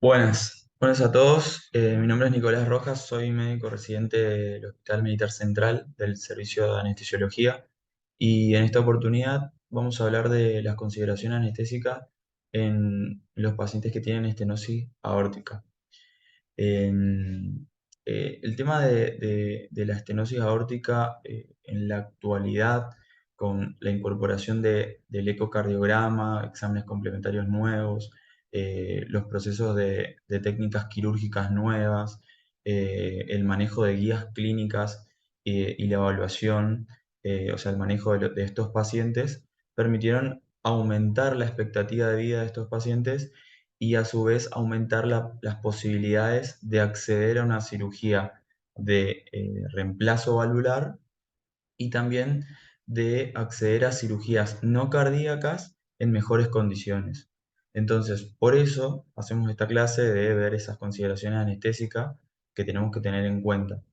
Buenas a todos. Mi nombre es Nicolás Rojas, soy médico residente del Hospital Militar Central del Servicio de Anestesiología y en esta oportunidad vamos a hablar de las consideraciones anestésicas en los pacientes que tienen estenosis aórtica. En, el tema de la estenosis aórtica en la actualidad, con la incorporación del ecocardiograma, exámenes complementarios nuevos, los procesos de técnicas quirúrgicas nuevas, el manejo de guías clínicas y la evaluación, o sea, el manejo de estos pacientes, permitieron aumentar la expectativa de vida de estos pacientes y a su vez aumentar las posibilidades de acceder a una cirugía de reemplazo valvular y también de acceder a cirugías no cardíacas en mejores condiciones. Entonces, por eso hacemos esta clase de ver esas consideraciones anestésicas que tenemos que tener en cuenta.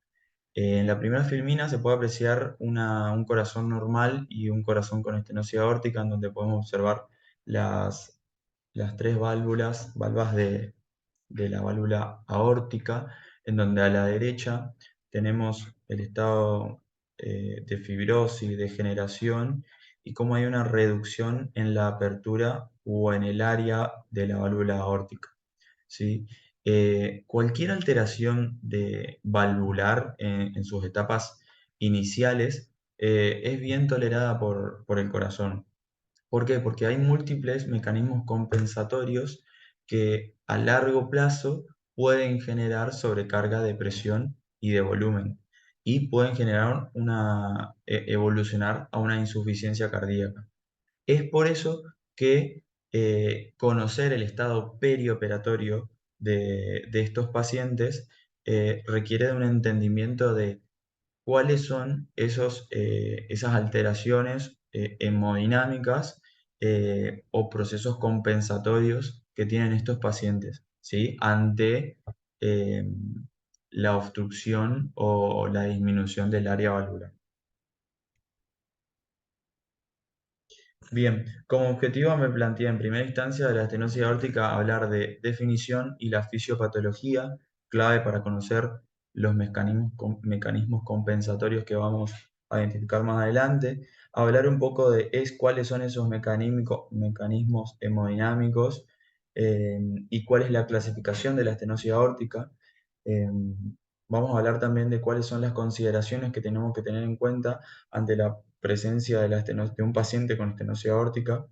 En la primera filmina se puede apreciar un corazón normal y un corazón con estenosis aórtica, en donde podemos observar las, las tres válvulas de la válvula aórtica, en donde a la derecha tenemos el estado de fibrosis, degeneración, y cómo hay una reducción en la apertura o en el área de la válvula aórtica. ¿Sí? Cualquier alteración valvular en sus etapas iniciales es bien tolerada por el corazón. ¿Por qué? Porque hay múltiples mecanismos compensatorios que a largo plazo pueden generar sobrecarga de presión y de volumen y pueden generar evolucionar a una insuficiencia cardíaca. Es por eso que conocer el estado perioperatorio de estos pacientes requiere de un entendimiento de cuáles son esas alteraciones hemodinámicas o procesos compensatorios que tienen estos pacientes, ¿sí? Ante eh, la obstrucción o la disminución del área valvular. Bien, como objetivo me planteé en primera instancia de la estenosis aórtica hablar de definición y la fisiopatología, clave para conocer los mecanismos compensatorios que vamos a identificar más adelante, hablar un poco de cuáles son esos mecanismos hemodinámicos y cuál es la clasificación de la estenosis aórtica. Eh, Vamos a hablar también de cuáles son las consideraciones que tenemos que tener en cuenta ante la presencia de un paciente con estenosis aórtica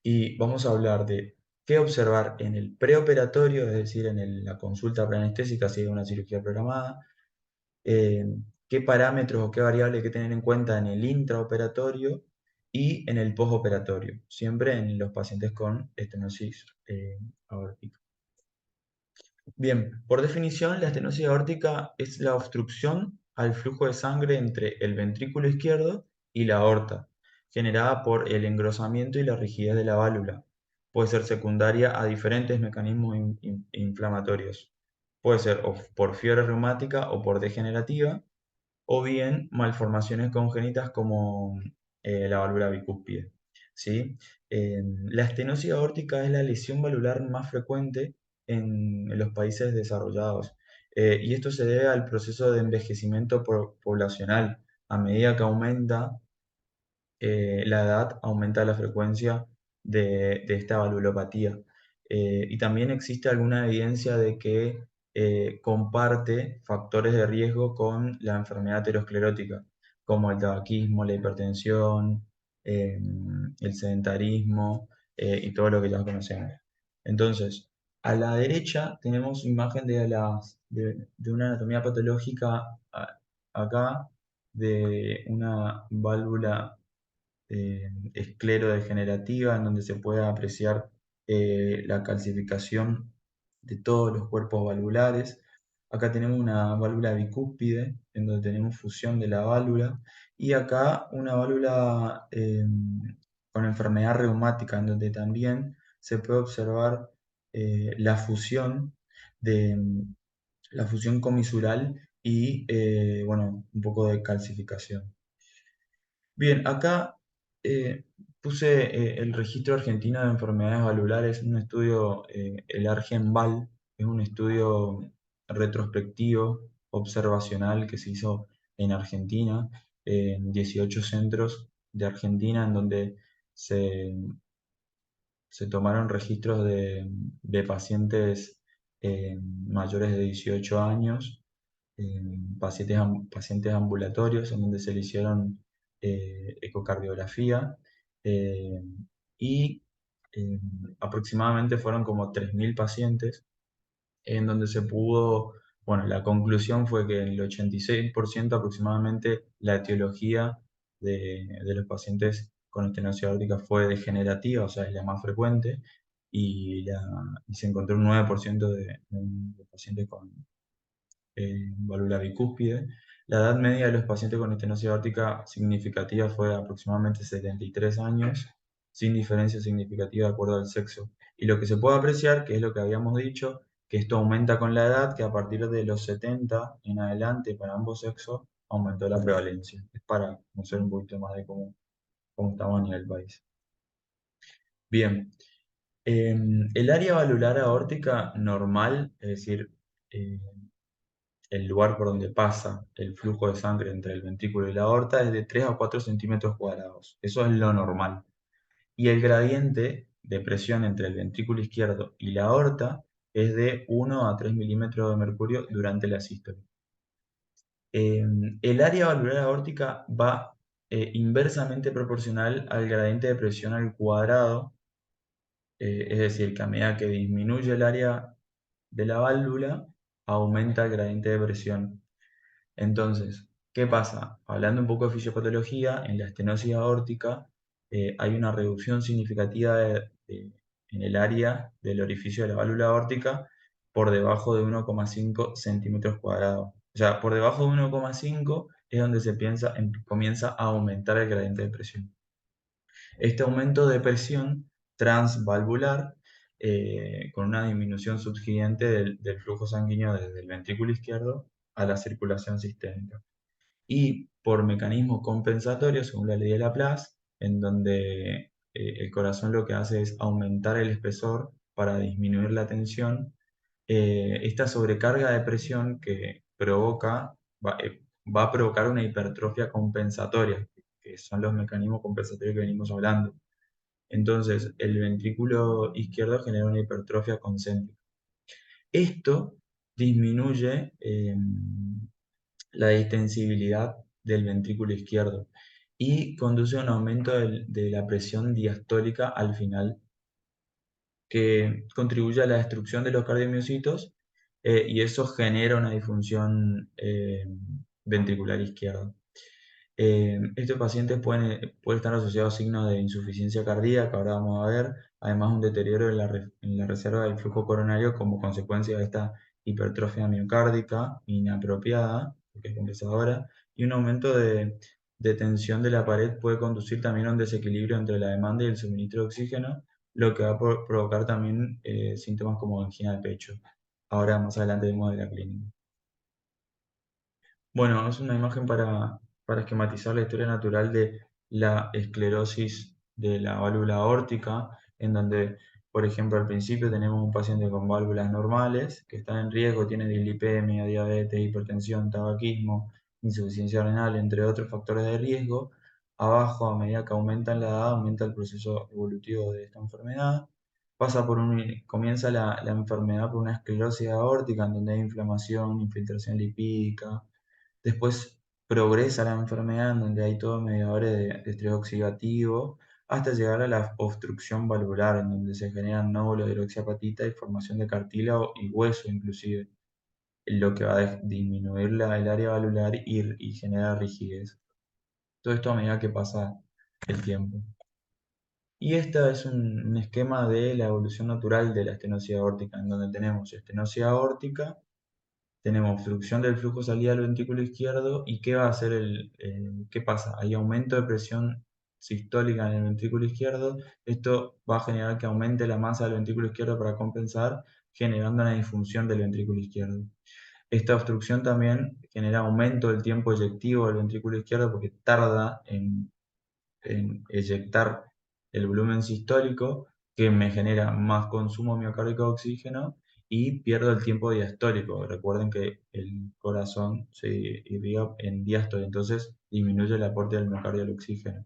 y vamos a hablar de qué observar en el preoperatorio, es decir, en la consulta preanestésica si hay una cirugía programada, eh, qué parámetros o qué variables hay que tener en cuenta en el intraoperatorio y en el postoperatorio, siempre en los pacientes con estenosis aórtica. Bien, por definición, la estenosis aórtica es la obstrucción al flujo de sangre entre el ventrículo izquierdo y la aorta, generada por el engrosamiento y la rigidez de la válvula. Puede ser secundaria a diferentes mecanismos inflamatorios. Puede ser o por fiebre reumática o por degenerativa, o bien malformaciones congénitas como la válvula bicúspide. ¿Sí? La estenosis aórtica es la lesión valvular más frecuente en los países desarrollados. Y esto se debe al proceso de envejecimiento poblacional. A medida que aumenta la edad, aumenta la frecuencia de esta valvulopatía. Y también existe alguna evidencia de que comparte factores de riesgo con la enfermedad aterosclerótica, como el tabaquismo, la hipertensión, eh, el sedentarismo y todo lo que ya conocemos. Entonces, a la derecha tenemos imagen de una anatomía patológica acá de una válvula esclerodegenerativa, en donde se puede apreciar la calcificación de todos los cuerpos valvulares. Acá tenemos una válvula bicúspide, en donde tenemos fusión de la válvula, y acá una válvula con enfermedad reumática, en donde también se puede observar la fusión de la fusión comisural y bueno, un poco de calcificación. Bien, acá eh, puse el Registro Argentino de Enfermedades Valvulares, un estudio, el ARGENVAL, es un estudio retrospectivo, observacional que se hizo en Argentina, en 18 centros de Argentina, en donde se, se tomaron registros de pacientes mayores de 18 años, pacientes ambulatorios, en donde se le hicieron ecocardiografía, eh, y eh, aproximadamente fueron como 3.000 pacientes, en donde se pudo, bueno, la conclusión fue que el 86% aproximadamente la etiología de los pacientes con estenosis aórtica fue degenerativa, o sea, es la más frecuente, y se encontró un 9% de pacientes con válvula bicúspide. La edad media de los pacientes con estenosis aórtica significativa fue aproximadamente 73 años, sin diferencia significativa de acuerdo al sexo. Y lo que se puede apreciar, que es lo que habíamos dicho, que esto aumenta con la edad, que a partir de los 70 en adelante para ambos sexos aumentó la prevalencia. Es para conocer un poquito más de cómo estamos a nivel país. Bien, el área valvular aórtica normal, es decir, eh, el lugar por donde pasa el flujo de sangre entre el ventrículo y la aorta es de 3 a 4 centímetros cuadrados. Eso es lo normal. Y el gradiente de presión entre el ventrículo izquierdo y la aorta es de 1 a 3 milímetros de mercurio durante la sístole. El área valvular aórtica va inversamente proporcional al gradiente de presión al cuadrado, es decir, que a medida que disminuye el área de la válvula, aumenta el gradiente de presión. Entonces, ¿qué pasa? Hablando un poco de fisiopatología, en la estenosis aórtica hay una reducción significativa en el área del orificio de la válvula aórtica por debajo de 1,5 centímetros cuadrados. O sea, por debajo de 1,5 es donde comienza a aumentar el gradiente de presión. Este aumento de presión transvalvular, con una disminución subsiguiente del flujo sanguíneo desde el ventrículo izquierdo a la circulación sistémica. Y por mecanismo compensatorio, según la ley de Laplace, en donde el corazón lo que hace es aumentar el espesor para disminuir la tensión, esta sobrecarga de presión que va a provocar una hipertrofia compensatoria, que son los mecanismos compensatorios que venimos hablando. Entonces, el ventrículo izquierdo genera una hipertrofia concéntrica. Esto disminuye la distensibilidad del ventrículo izquierdo y conduce a un aumento de la presión diastólica al final, que contribuye a la destrucción de los cardiomiocitos, y eso genera una disfunción ventricular izquierda. Estos pacientes pueden estar asociados a signos de insuficiencia cardíaca, ahora vamos a ver, además un deterioro en la reserva del flujo coronario como consecuencia de esta hipertrofia miocárdica inapropiada, que es compensadora, y un aumento de tensión de la pared puede conducir también a un desequilibrio entre la demanda y el suministro de oxígeno, lo que va a provocar también síntomas como angina de pecho. Ahora más adelante vemos de la clínica. Bueno, es una imagen para esquematizar la historia natural de la esclerosis de la válvula aórtica, en donde, por ejemplo, al principio tenemos un paciente con válvulas normales que está en riesgo, tiene dislipemia, diabetes, hipertensión, tabaquismo, insuficiencia renal, entre otros factores de riesgo. Abajo, a medida que aumenta la edad, aumenta el proceso evolutivo de esta enfermedad. Comienza la enfermedad por una esclerosis aórtica, en donde hay inflamación, infiltración lipídica. Después progresa la enfermedad en donde hay todos mediadores de estrés oxidativo, hasta llegar a la obstrucción valvular, en donde se generan nódulos de hidroxiapatita y formación de cartílago y hueso inclusive, lo que va a disminuir el área valvular y genera rigidez. Todo esto a medida que pasa el tiempo. Y este es un esquema de la evolución natural de la estenosis aórtica, en donde tenemos estenosis aórtica, tenemos obstrucción del flujo salida del ventrículo izquierdo. ¿Y qué va a hacer qué pasa? Hay aumento de presión sistólica en el ventrículo izquierdo. Esto va a generar que aumente la masa del ventrículo izquierdo para compensar, generando una disfunción del ventrículo izquierdo. Esta obstrucción también genera aumento del tiempo eyectivo del ventrículo izquierdo porque tarda en eyectar el volumen sistólico, que me genera más consumo miocárdico de oxígeno y pierdo el tiempo diastólico. Recuerden que el corazón se irriga en diástole, entonces disminuye el aporte del miocardio al oxígeno.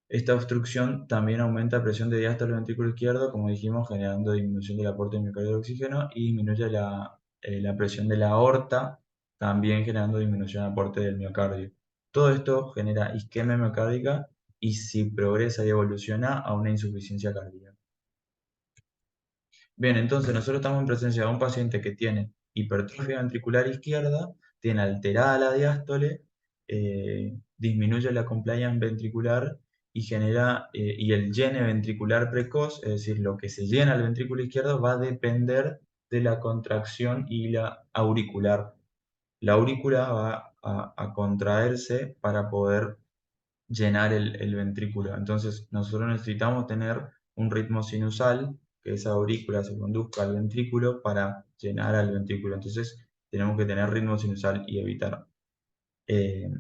Esta obstrucción también aumenta la presión de diástole del ventrículo izquierdo, como dijimos, generando disminución del aporte de miocardio de oxígeno y disminuye la presión de la aorta, también generando disminución del aporte del miocardio. Todo esto genera isquemia miocárdica y si progresa y evoluciona a una insuficiencia cardíaca. Bien, entonces nosotros estamos en presencia de un paciente que tiene hipertrofia ventricular izquierda, tiene alterada la diástole, disminuye la compliance ventricular y genera, y el llene ventricular precoz, es decir, lo que se llena el ventrículo izquierdo va a depender de la contracción y la auricular. La aurícula va a contraerse para poder llenar el ventrículo. Entonces, nosotros necesitamos tener un ritmo sinusal, que esa aurícula se conduzca al ventrículo para llenar al ventrículo. Entonces, tenemos que tener ritmo sinusal y evitar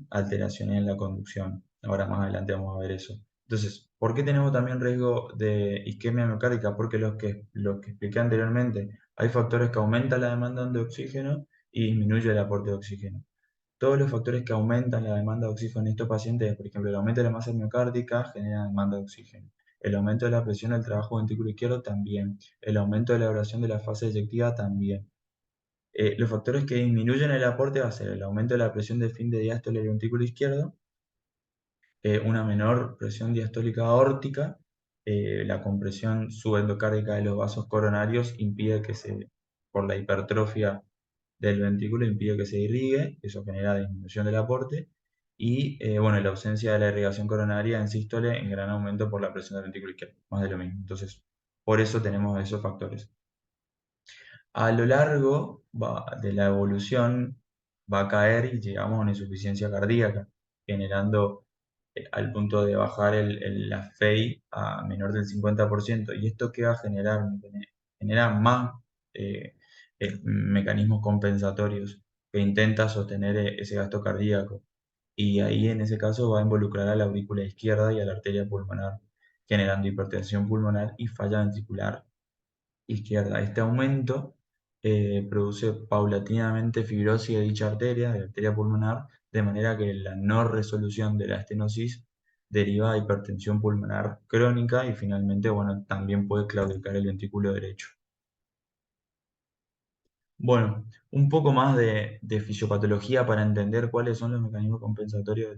alteraciones en la conducción. Ahora más adelante vamos a ver eso. Entonces, ¿por qué tenemos también riesgo de isquemia miocárdica? Porque los que expliqué anteriormente, hay factores que aumentan la demanda de oxígeno y disminuye el aporte de oxígeno. Todos los factores que aumentan la demanda de oxígeno en estos pacientes, por ejemplo, el aumento de la masa miocárdica genera demanda de oxígeno. El aumento de la presión del trabajo ventrículo izquierdo también. El aumento de la duración de la fase eyectiva también. Los factores que disminuyen el aporte va a ser el aumento de la presión de fin de diástole del ventrículo izquierdo, una menor presión diastólica aórtica, la compresión subendocárdica de los vasos coronarios impide que por la hipertrofia del ventrículo impide que se irrigue, eso genera disminución del aporte, y bueno, la ausencia de la irrigación coronaria en sístole en gran aumento por la presión del ventrículo izquierdo, más de lo mismo. Entonces, por eso tenemos esos factores. A lo largo de la evolución va a caer y llegamos a una insuficiencia cardíaca, generando al punto de bajar la FEI a menor del 50%. ¿Y esto qué va a generar? Genera más eh, mecanismos compensatorios que intenta sostener ese gasto cardíaco. Y ahí en ese caso va a involucrar a la aurícula izquierda y a la arteria pulmonar, generando hipertensión pulmonar y falla ventricular izquierda. Este aumento produce paulatinamente fibrosis de dicha arteria, de la arteria pulmonar, de manera que la no resolución de la estenosis deriva de hipertensión pulmonar crónica y finalmente, bueno, también puede claudicar el ventrículo derecho. Bueno, un poco más de fisiopatología para entender cuáles son los mecanismos compensatorios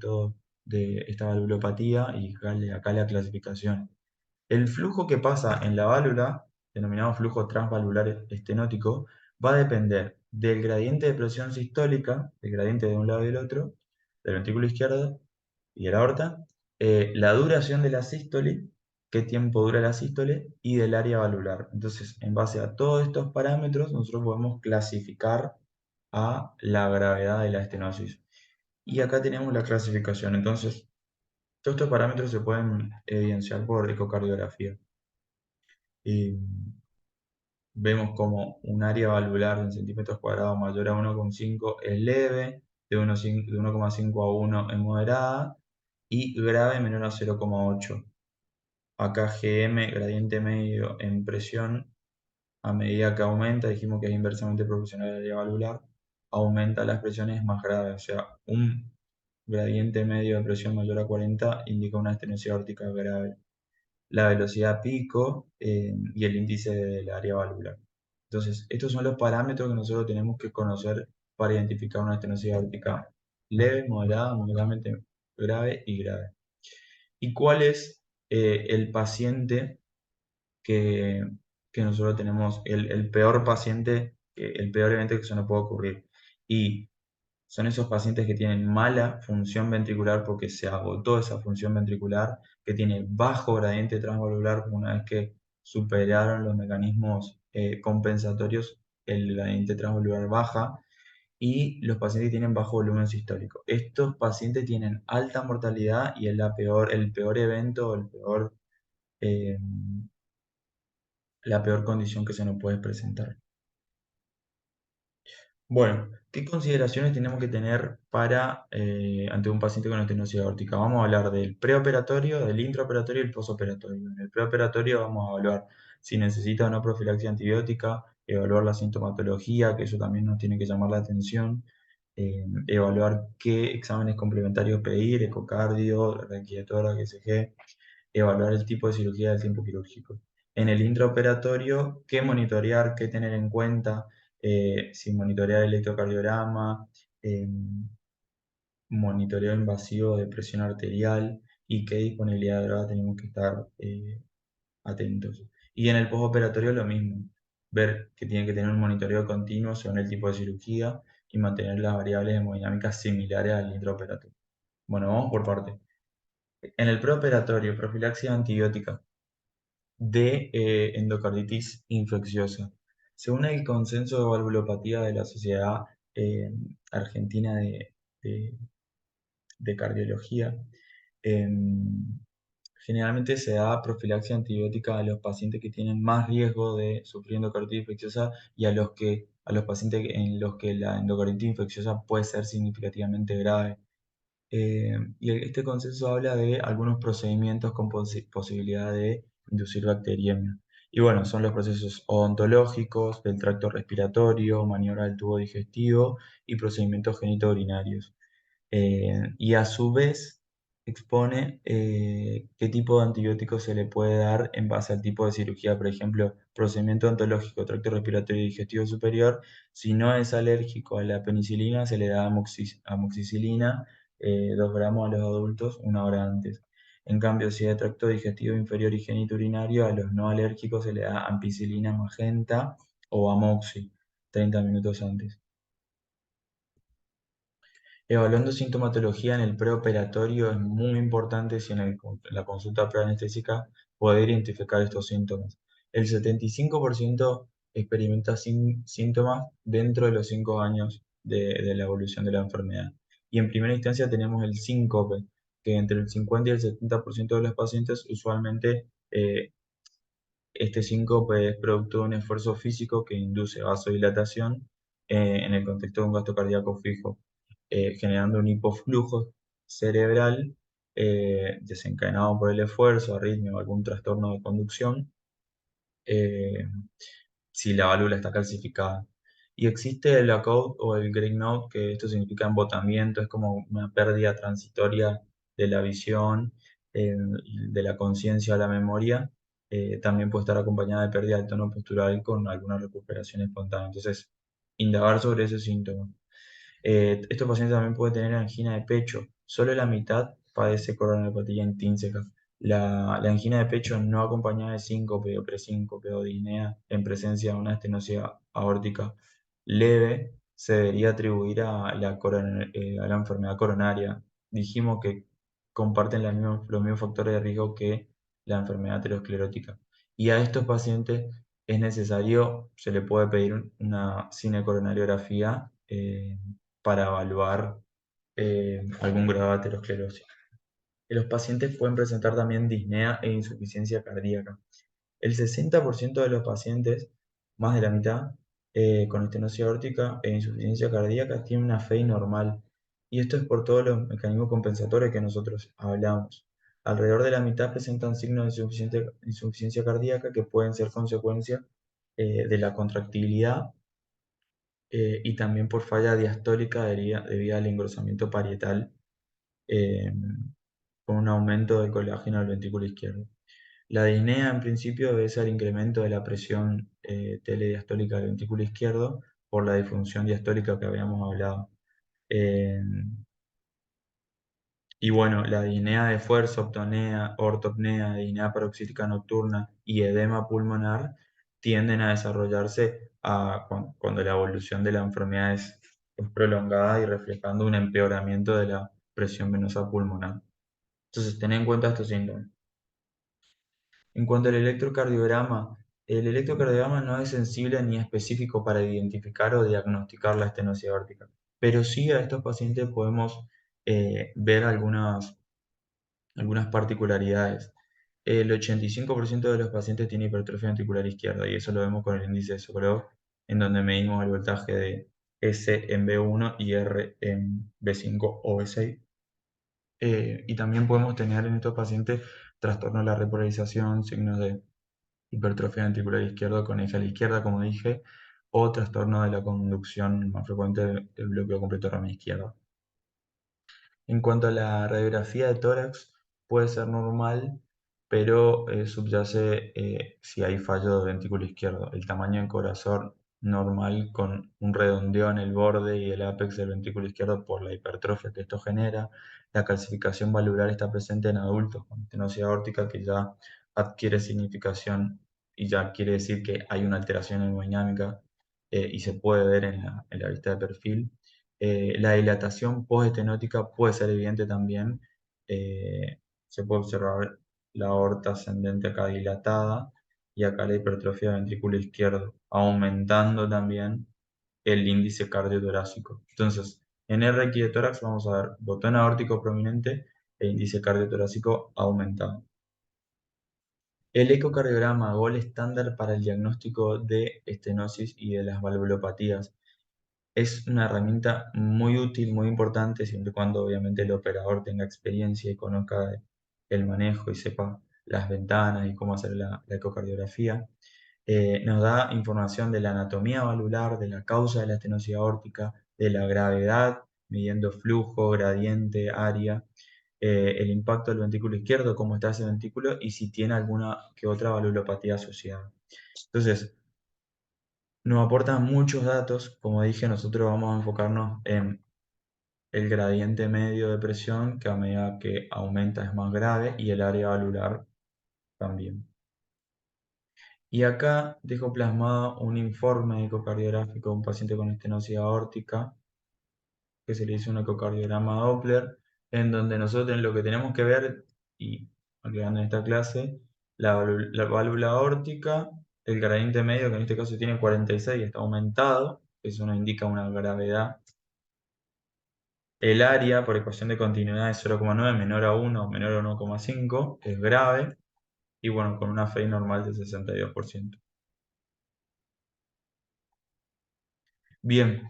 de esta valvulopatía y acá la clasificación. El flujo que pasa en la válvula, denominado flujo transvalvular estenótico, va a depender del gradiente de presión sistólica, el gradiente de un lado y del otro, del ventrículo izquierdo y de la aorta, la duración de la sístole, qué tiempo dura la sístole y del área valvular. Entonces, en base a todos estos parámetros, nosotros podemos clasificar a la gravedad de la estenosis. Y acá tenemos la clasificación. Entonces, todos estos parámetros se pueden evidenciar por ecocardiografía. Y vemos como un área valvular en centímetros cuadrados mayor a 1,5 es leve, de 1,5 a 1 es moderada y grave menor a 0,8. Acá GM, gradiente medio en presión, a medida que aumenta, dijimos que es inversamente proporcional al área valvular, aumenta las presiones más graves. O sea, un gradiente medio de presión mayor a 40 indica una estenosis aórtica grave, la velocidad pico y el índice del área valvular. Entonces, estos son los parámetros que nosotros tenemos que conocer para identificar una estenosis aórtica leve, moderada, moderadamente grave y grave. ¿Y cuál es el paciente que, que nosotros tenemos, el peor paciente, el peor evento que se nos puede ocurrir? Y son esos pacientes que tienen mala función ventricular porque se agotó esa función ventricular, que tiene bajo gradiente transvalvular una vez que superaron los mecanismos compensatorios, el gradiente transvalvular baja, y los pacientes que tienen bajo volumen sistólico. Estos pacientes tienen alta mortalidad y es el peor evento, eh, la peor condición que se nos puede presentar. Bueno, ¿qué consideraciones tenemos que tener para ante un paciente con estenosis aórtica? Vamos a hablar del preoperatorio, del intraoperatorio y el posoperatorio. En el preoperatorio vamos a evaluar si necesita o no profilaxia antibiótica, evaluar la sintomatología, que eso también nos tiene que llamar la atención, evaluar qué exámenes complementarios pedir, ecocardio, requietórax, ECG, evaluar el tipo de cirugía del tiempo quirúrgico. En el intraoperatorio, qué monitorear, qué tener en cuenta, si monitorear el electrocardiograma, eh, monitoreo invasivo de presión arterial y qué disponibilidad de droga tenemos que estar atentos. Y en el postoperatorio lo mismo, ver que tiene que tener un monitoreo continuo según el tipo de cirugía y mantener las variables hemodinámicas similares al intraoperatorio. Bueno, vamos por parte. En el preoperatorio, profilaxia antibiótica de endocarditis infecciosa. Según el consenso de valvulopatía de la Sociedad eh, Argentina de- de Cardiología, generalmente se da profilaxia antibiótica a los pacientes que tienen más riesgo de sufrir endocarditis infecciosa y a los pacientes en los que la endocarditis infecciosa puede ser significativamente grave. Y este consenso habla de algunos procedimientos con posibilidad de inducir bacteriemia. Y bueno, son los procesos odontológicos, del tracto respiratorio, maniobra del tubo digestivo y procedimientos genitourinarios. Y a su vez expone qué tipo de antibiótico se le puede dar en base al tipo de cirugía. Por ejemplo, procedimiento odontológico, tracto respiratorio y digestivo superior. Si no es alérgico a la penicilina, se le da amoxicilina, 2 gramos a los adultos una hora antes. En cambio, si es de tracto digestivo inferior y genitourinario, a los no alérgicos se le da ampicilina magenta o amoxi 30 minutos antes. Evaluando sintomatología en el preoperatorio es muy importante si la consulta preanestésica poder identificar estos síntomas. El 75% experimenta síntomas dentro de los 5 años de la evolución de la enfermedad. Y en primera instancia tenemos el síncope, que entre el 50 y el 70% de los pacientes usualmente este síncope es producto de un esfuerzo físico que induce vasodilatación en el contexto de un gasto cardíaco fijo, generando un hipoflujo cerebral desencadenado por el esfuerzo, arritmia o algún trastorno de conducción, eh, si la válvula está calcificada. Y existe el lockout o el grey note, que esto significa embotamiento, es como una pérdida transitoria de la visión, de la conciencia a la memoria. También puede estar acompañada de pérdida del tono postural con alguna recuperación espontánea. Entonces, indagar sobre ese síntoma. Estos pacientes también pueden tener angina de pecho. Solo la mitad padece coronariopatía intrínseca. La angina de pecho no acompañada de síncope o presíncope o disnea en presencia de una estenosis aórtica leve se debería atribuir a la enfermedad coronaria. Dijimos que comparten los mismos factores de riesgo que la enfermedad aterosclerótica. Y a estos pacientes es necesario, se le puede pedir una cinecoronariografía para evaluar algún grado de aterosclerosis. Los pacientes pueden presentar también disnea e insuficiencia cardíaca. El 60% de los pacientes, más de la mitad, con estenosis aórtica e insuficiencia cardíaca tienen una FEI normal. Y esto es por todos los mecanismos compensatorios que nosotros hablamos. Alrededor de la mitad presentan signos de insuficiencia cardíaca que pueden ser consecuencia de la contractibilidad y también por falla diastólica debido al engrosamiento parietal eh, con un aumento del colágeno del ventrículo izquierdo. La disnea en principio debe ser incremento de la presión telediastólica del ventrículo izquierdo por la disfunción diastólica que habíamos hablado. Eh, y bueno, la disnea de esfuerzo, ortopnea, disnea paroxística nocturna y edema pulmonar tienden a desarrollarse cuando la evolución de la enfermedad es prolongada y reflejando un empeoramiento de la presión venosa pulmonar. Entonces, ten en cuenta estos síntomas. En cuanto al electrocardiograma, el electrocardiograma no es sensible ni específico para identificar o diagnosticar la estenosis aórtica, pero sí a estos pacientes podemos ver algunas particularidades. El 85% de los pacientes tiene hipertrofia ventricular izquierda y eso lo vemos con el índice de Sokolov, en donde medimos el voltaje S en B1 y R en B5 o B6. Y también podemos tener en estos pacientes trastorno de la repolarización, signos de hipertrofia ventricular izquierda con eje a la izquierda, como dije, o trastorno de la conducción más frecuente del bloqueo completo de rama izquierda. En cuanto a la radiografía de tórax, puede ser normal, pero subyace si hay fallo del ventrículo izquierdo. El tamaño del corazón normal con un redondeo en el borde y el ápex del ventrículo izquierdo por la hipertrofia que esto genera. La calcificación valvular está presente en adultos con estenosis aórtica que ya adquiere significación y ya quiere decir que hay una alteración hemodinámica y se puede ver en la vista de perfil. La dilatación postestenótica puede ser evidente también. eh, Se puede observar la aorta ascendente acá dilatada y acá la hipertrofia del ventrículo izquierdo, aumentando también el índice cardiotorácico. Entonces, en RX de tórax vamos a ver botón aórtico prominente e índice cardiotorácico aumentado. El ecocardiograma, gol estándar para el diagnóstico de estenosis y de las valvulopatías. Es una herramienta muy útil, muy importante, siempre y cuando obviamente el operador tenga experiencia y conozca el manejo y sepa las ventanas y cómo hacer la ecocardiografía. Nos da información de la anatomía valvular, de la causa de la estenosis aórtica, de la gravedad, midiendo flujo, gradiente, área, el impacto del ventrículo izquierdo, cómo está ese ventrículo y si tiene alguna que otra valvulopatía asociada. Entonces, nos aportan muchos datos. Como dije, nosotros vamos a enfocarnos en el gradiente medio de presión, que a medida que aumenta es más grave, y el área valvular también. Y acá dejo plasmado un informe ecocardiográfico de un paciente con estenosis aórtica, que se le hizo un ecocardiograma Doppler, en donde nosotros lo que tenemos que ver, y aclarando en esta clase, la válvula aórtica, el gradiente medio, que en este caso tiene 46, está aumentado, eso nos indica una gravedad. El área, por ecuación de continuidad, es 0,9, menor a 1 o menor a 1,5, es grave, y bueno, con una FEI normal de 62%. Bien,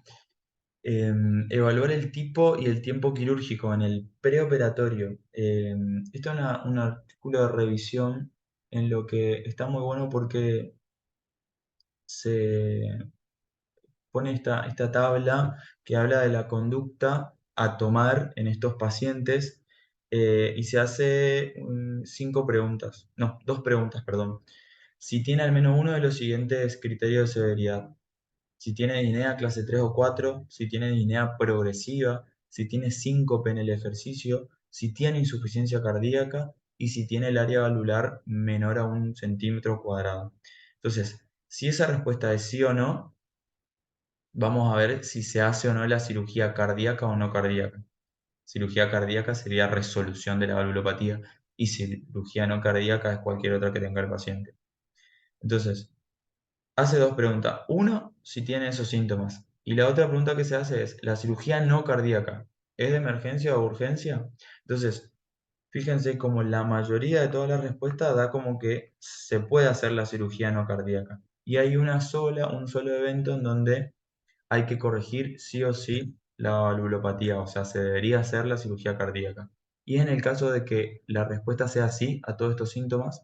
evaluar el tipo y el tiempo quirúrgico en el preoperatorio. Esto es un artículo de revisión en lo que está muy bueno porque se pone esta tabla que habla de la conducta a tomar en estos pacientes y se hace 5 preguntas, no, 2 preguntas, perdón. Si tiene al menos uno de los siguientes criterios de severidad: si tiene disnea clase 3 o 4, si tiene disnea progresiva, si tiene síncope en el ejercicio, si tiene insuficiencia cardíaca y si tiene el área valvular menor a 1 centímetro cuadrado. Entonces, si esa respuesta es sí o no, vamos a ver si se hace o no la cirugía cardíaca o no cardíaca. Cirugía cardíaca sería resolución de la valvulopatía y cirugía no cardíaca es cualquier otra que tenga el paciente. Entonces, hace 2 preguntas. Uno, si tiene esos síntomas. Y la otra pregunta que se hace es, ¿la cirugía no cardíaca es de emergencia o urgencia? Entonces, fíjense como la mayoría de todas las respuestas da como que se puede hacer la cirugía no cardíaca. Y hay un solo evento en donde hay que corregir sí o sí la valvulopatía, o sea, se debería hacer la cirugía cardíaca. Y en el caso de que la respuesta sea sí a todos estos síntomas,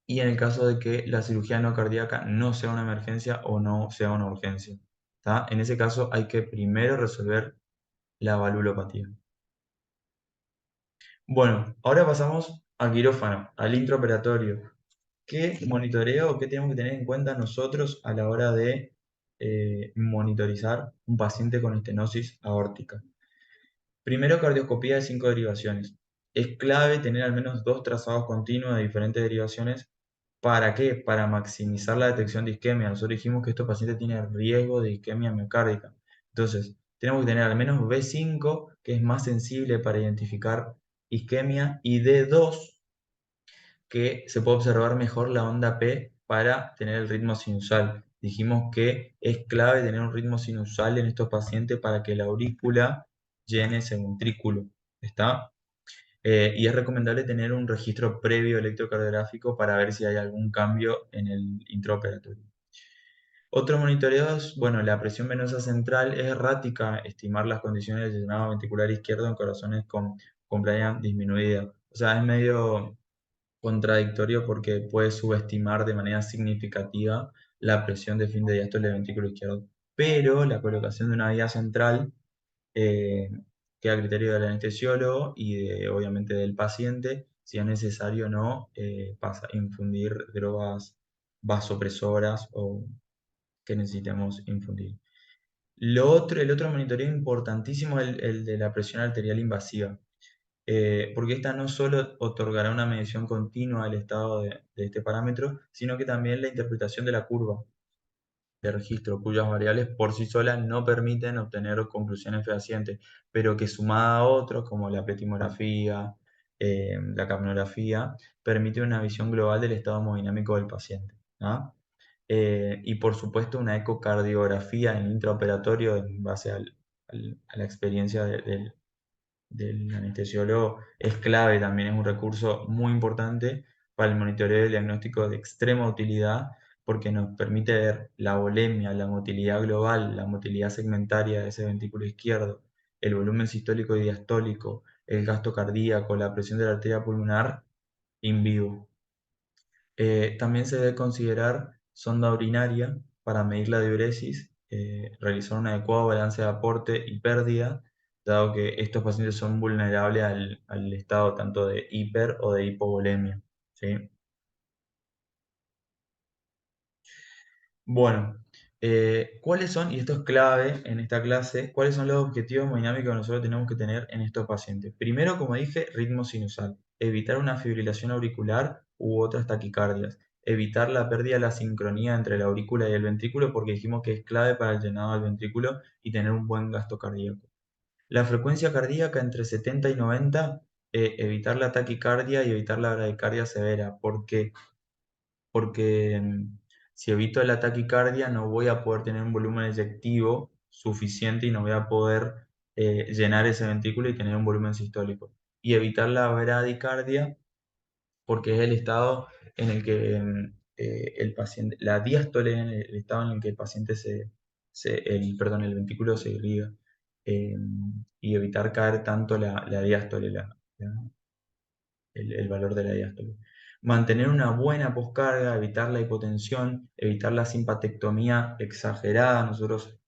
y en el caso de que la cirugía no cardíaca no sea una emergencia o no sea una urgencia. ¿Tá? En ese caso hay que primero resolver la valvulopatía. Bueno, ahora pasamos al quirófano, al intraoperatorio. ¿Qué monitoreo o qué tenemos que tener en cuenta nosotros a la hora de monitorizar un paciente con estenosis aórtica? Primero, cardioscopía de 5 derivaciones. Es clave tener al menos 2 trazados continuos de diferentes derivaciones. ¿Para qué? Para maximizar la detección de isquemia. Nosotros dijimos que estos pacientes tienen riesgo de isquemia miocárdica. Entonces, tenemos que tener al menos B5, que es más sensible para identificar isquemia, y D2, que se puede observar mejor la onda P para tener el ritmo sinusal. Dijimos que es clave tener un ritmo sinusal en estos pacientes para que la aurícula llene ese ventrículo. ¿Está? Y es recomendable tener un registro previo electrocardiográfico para ver si hay algún cambio en el intraoperatorio. Otros monitoreos, bueno, la presión venosa central es errática, estimar las condiciones del llenado ventricular izquierdo en corazones con playa disminuida. O sea, es medio contradictorio porque puede subestimar de manera significativa la presión de fin de diástole del ventrículo izquierdo. Pero la colocación de una vía central eh, queda a criterio del anestesiólogo y obviamente del paciente, si es necesario o no pasa a infundir drogas vasopresoras o que necesitemos infundir. El otro monitoreo importantísimo es el de la presión arterial invasiva, porque esta no solo otorgará una medición continua del estado de este parámetro, sino que también la interpretación de la curva de registro, cuyas variables por sí solas no permiten obtener conclusiones fehacientes, pero que sumada a otros, como la pletimografía, la capnografía, permite una visión global del estado hemodinámico del paciente. ¿Ah? Y por supuesto una ecocardiografía en intraoperatorio en base a la experiencia del anestesiólogo es clave también, es un recurso muy importante para el monitoreo y diagnóstico de extrema utilidad porque nos permite ver la volemia, la motilidad global, la motilidad segmentaria de ese ventrículo izquierdo, el volumen sistólico y diastólico, el gasto cardíaco, la presión de la arteria pulmonar in vivo. También se debe considerar sonda urinaria para medir la diuresis, realizar un adecuado balance de aporte y pérdida, dado que estos pacientes son vulnerables al estado tanto de hiper o de hipovolemia. ¿Sí? Bueno, ¿cuáles son, y esto es clave en esta clase, cuáles son los objetivos hemodinámicos que nosotros tenemos que tener en estos pacientes? Primero, como dije, ritmo sinusal, evitar una fibrilación auricular u otras taquicardias, evitar la pérdida de la sincronía entre la aurícula y el ventrículo porque dijimos que es clave para el llenado del ventrículo y tener un buen gasto cardíaco. La frecuencia cardíaca entre 70 y 90, evitar la taquicardia y evitar la bradicardia severa. ¿Por qué? Porque si evito la taquicardia no voy a poder tener un volumen eyectivo suficiente y no voy a poder llenar ese ventrículo y tener un volumen sistólico. Y evitar la bradicardia porque es el estado en el que el paciente, la diástole, en el estado en el que el paciente perdón, el ventrículo se irriga. eh, y evitar caer tanto la diástole, el valor de la diástole. Mantener una buena poscarga, evitar la hipotensión, evitar la simpatectomía exagerada. Nosotros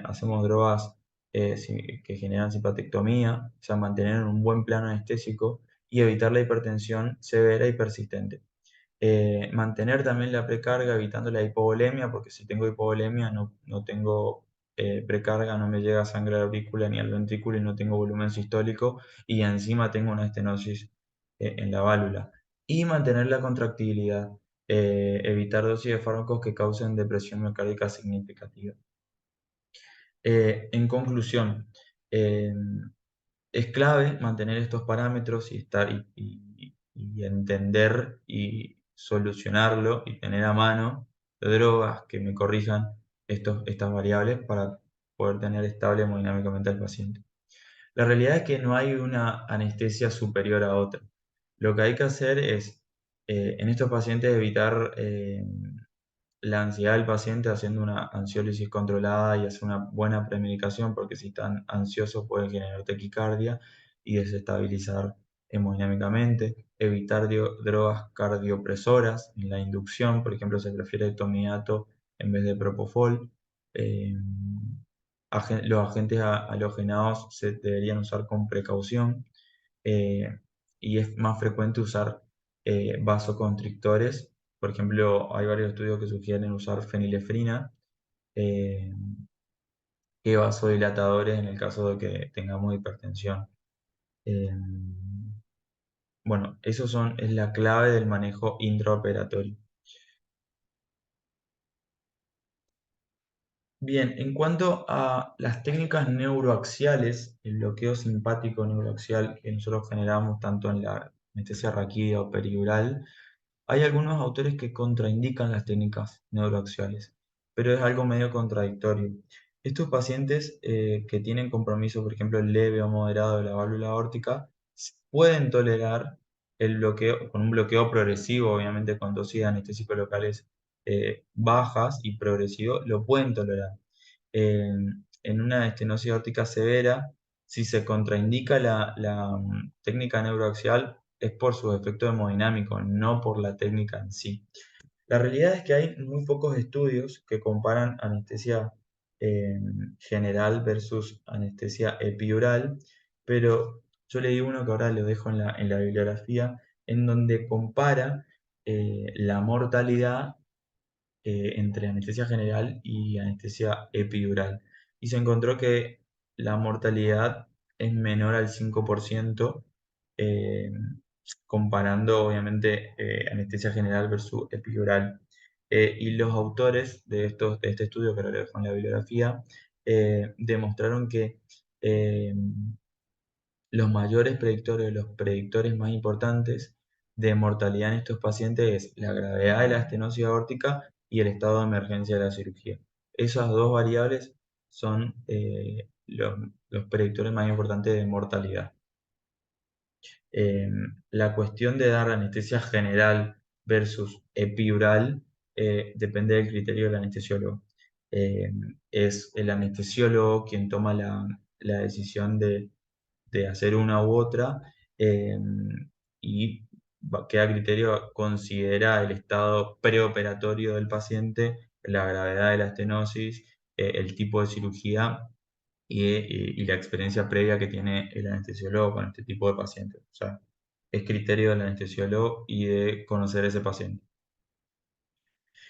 hacemos drogas que generan simpatectomía, o sea, mantener un buen plano anestésico y evitar la hipertensión severa y persistente. Mantener también la precarga evitando la hipovolemia, porque si tengo hipovolemia no tengo precarga, no me llega sangre a la aurícula ni al ventrículo y no tengo volumen sistólico y encima tengo una estenosis en la válvula. Y mantener la contractibilidad, evitar dosis de fármacos que causen depresión miocárdica significativa. En conclusión, eh, es clave mantener estos parámetros y estar y entender y solucionarlo y tener a mano drogas que me corrijan estas variables para poder tener estable hemodinámicamente al paciente. La realidad es que no hay una anestesia superior a otra. Lo que hay que hacer es, en estos pacientes, evitar la ansiedad del paciente haciendo una ansiólisis controlada y hacer una buena premedicación, porque si están ansiosos pueden generar taquicardia y desestabilizar hemodinámicamente. Evitar drogas cardiopresoras en la inducción, por ejemplo, se prefiere tomiato en vez de propofol. Eh, los agentes halogenados se deberían usar con precaución eh, y es más frecuente usar vasoconstrictores. Por ejemplo, hay varios estudios que sugieren usar fenilefrina eh, que vasodilatadores en el caso de que tengamos hipertensión. Eh, bueno, es la clave del manejo intraoperatorio. Bien, en cuanto a las técnicas neuroaxiales, el bloqueo simpático neuroaxial que nosotros generamos tanto en la anestesia raquídea o peridural, hay algunos autores que contraindican las técnicas neuroaxiales, pero es algo medio contradictorio. Estos pacientes que tienen compromiso, por ejemplo, leve o moderado de la válvula aórtica, pueden tolerar el bloqueo, con un bloqueo progresivo, obviamente con dosis de anestésicos locales bajas y progresivo lo pueden tolerar. En una estenosis aórtica severa, si se contraindica la técnica neuroaxial, es por su efecto hemodinámico, no por la técnica en sí. La realidad es que hay muy pocos estudios que comparan anestesia general versus anestesia epidural, pero yo leí uno que ahora lo dejo en la bibliografía, en donde compara la mortalidad entre anestesia general y anestesia epidural. Y se encontró que la mortalidad es menor al 5%, eh, comparando obviamente anestesia general versus epidural. Y los autores de este estudio, que lo dejo en la bibliografía, demostraron que eh, los mayores predictores, los predictores más importantes de mortalidad en estos pacientes es la gravedad de la estenosis aórtica y el estado de emergencia de la cirugía. Esas dos variables son los predictores más importantes de mortalidad. Eh, la cuestión de dar anestesia general versus epidural depende del criterio del anestesiólogo. Eh, es el anestesiólogo quien toma la decisión de hacer una u otra, eh, y queda a criterio, considera el estado preoperatorio del paciente, la gravedad de la estenosis, el tipo de cirugía y la experiencia previa que tiene el anestesiólogo con este tipo de pacientes. O sea, es criterio del anestesiólogo y de conocer a ese paciente.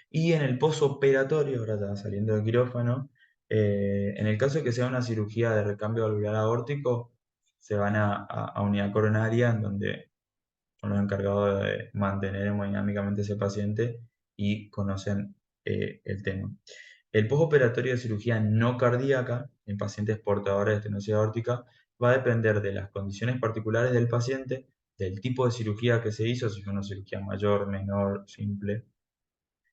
Y en el posoperatorio, ahora está saliendo del quirófano, en el caso de que sea una cirugía de recambio valvular aórtico, se van a unidad coronaria, en donde son los encargados de mantener hemodinámicamente ese paciente y conocen el tema. El postoperatorio de cirugía no cardíaca en pacientes portadores de estenosis aórtica va a depender de las condiciones particulares del paciente, del tipo de cirugía que se hizo, si fue una cirugía mayor, menor, simple,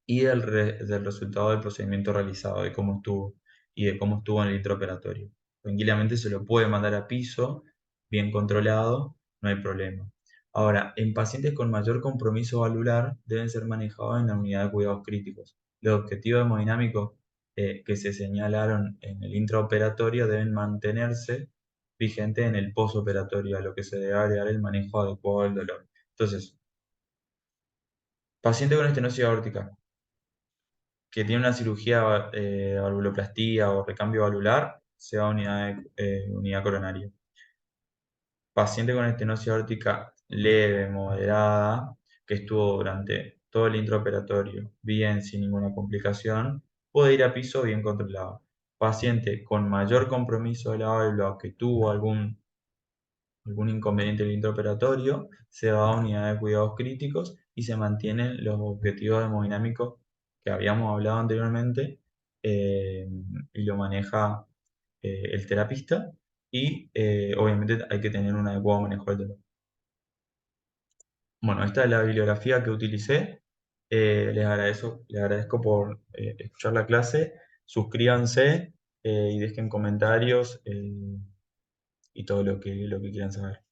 y del resultado del procedimiento realizado, de cómo estuvo y de cómo estuvo en el intraoperatorio. Tranquilamente se lo puede mandar a piso, bien controlado, no hay problema. Ahora, en pacientes con mayor compromiso valvular deben ser manejados en la unidad de cuidados críticos. Los objetivos hemodinámicos que se señalaron en el intraoperatorio deben mantenerse vigentes en el postoperatorio, a lo que se debe agregar el manejo adecuado del dolor. Entonces, paciente con estenosis aórtica que tiene una cirugía de valvuloplastía o recambio valvular, se va a unidad coronaria. Paciente con estenosis aórtica leve, moderada, que estuvo durante todo el intraoperatorio bien, sin ninguna complicación, puede ir a piso bien controlado. Paciente con mayor compromiso de la válvula, que tuvo algún inconveniente del intraoperatorio, se va a unidad de cuidados críticos y se mantienen los objetivos hemodinámicos que habíamos hablado anteriormente, eh, y lo maneja el terapista, y obviamente hay que tener un adecuado manejo del dolor. Bueno, esta es la bibliografía que utilicé. Les agradezco por escuchar la clase. Suscríbanse y dejen comentarios y todo lo que quieran saber.